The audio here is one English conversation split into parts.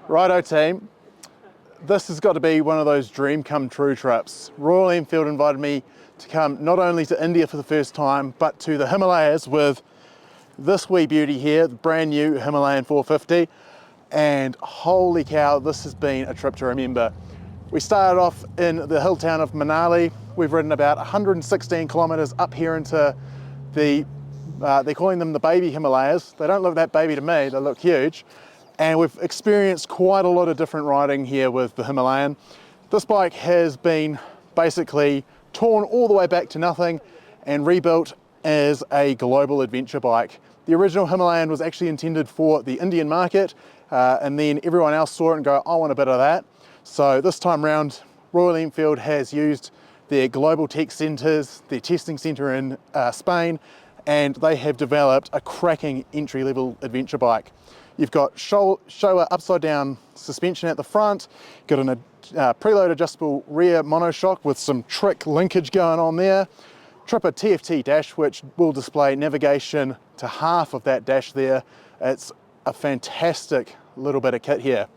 Righto team, this has got to be one of those dream come true trips. Royal Enfield invited me to come not only to India for the first time, but to the Himalayas with this wee beauty here, the brand new Himalayan 450. And holy cow, this has been a trip to remember. We started off in the hill town of Manali. We've ridden about 116 kilometers up here into the, they're calling them the baby Himalayas. They don't look that baby to me, they look huge. And we've experienced quite a lot of different riding here with the Himalayan. This bike has been basically torn all the way back to nothing and rebuilt as a global adventure bike. The original Himalayan was actually intended for the Indian market, and then everyone else saw it and go, I want a bit of that. So this time round, Royal Enfield has used their global tech centres, their testing centre in Spain, and they have developed a cracking entry-level adventure bike. You've got Showa upside down suspension at the front, got a preload adjustable rear monoshock with some trick linkage going on there, Sherpa TFT dash which will display navigation to half of that dash there. It's a fantastic little bit of kit here.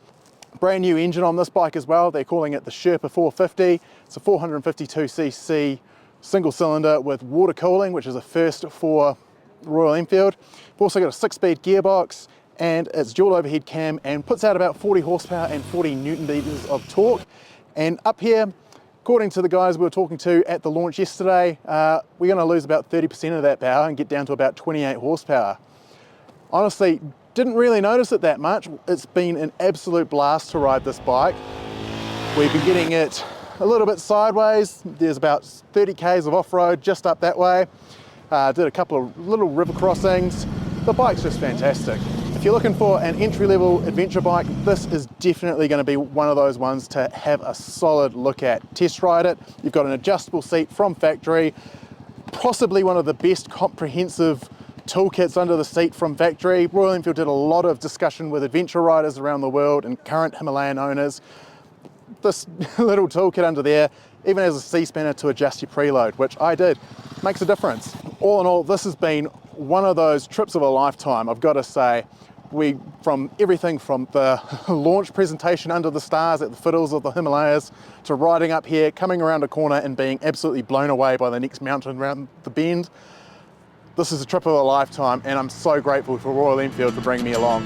Brand new engine on this bike as well, they're calling it the Sherpa 450. It's a 452cc single cylinder with water cooling, which is a first for Royal Enfield. We've also got a 6-speed gearbox, and it's dual overhead cam and puts out about 40 horsepower and 40 newton meters of torque. And up here, according to the guys we were talking to at the launch yesterday, we're going to lose about 30% of that power and get down to about 28 horsepower. Honestly, didn't really notice it that much. It's been an absolute blast to ride this bike. We've been getting it a little bit sideways. There's about 30 k's of off-road just up that way. Did a couple of little river crossings. The bike's just fantastic. If you're looking for an entry-level adventure bike, this is definitely going to be one of those ones to have a solid look at. Test ride it. You've got an adjustable seat from factory, possibly one of the best comprehensive toolkits under the seat from factory. Royal Enfield did a lot of discussion with adventure riders around the world and current Himalayan owners. This little toolkit under there even has a C-spanner to adjust your preload, which I did. Makes a difference. All in all, this has been one of those trips of a lifetime, I've got to say. From everything from the launch presentation under the stars at the foothills of the Himalayas to riding up here, coming around a corner and being absolutely blown away by the next mountain around the bend. This is a trip of a lifetime, and I'm so grateful for Royal Enfield for bringing me along.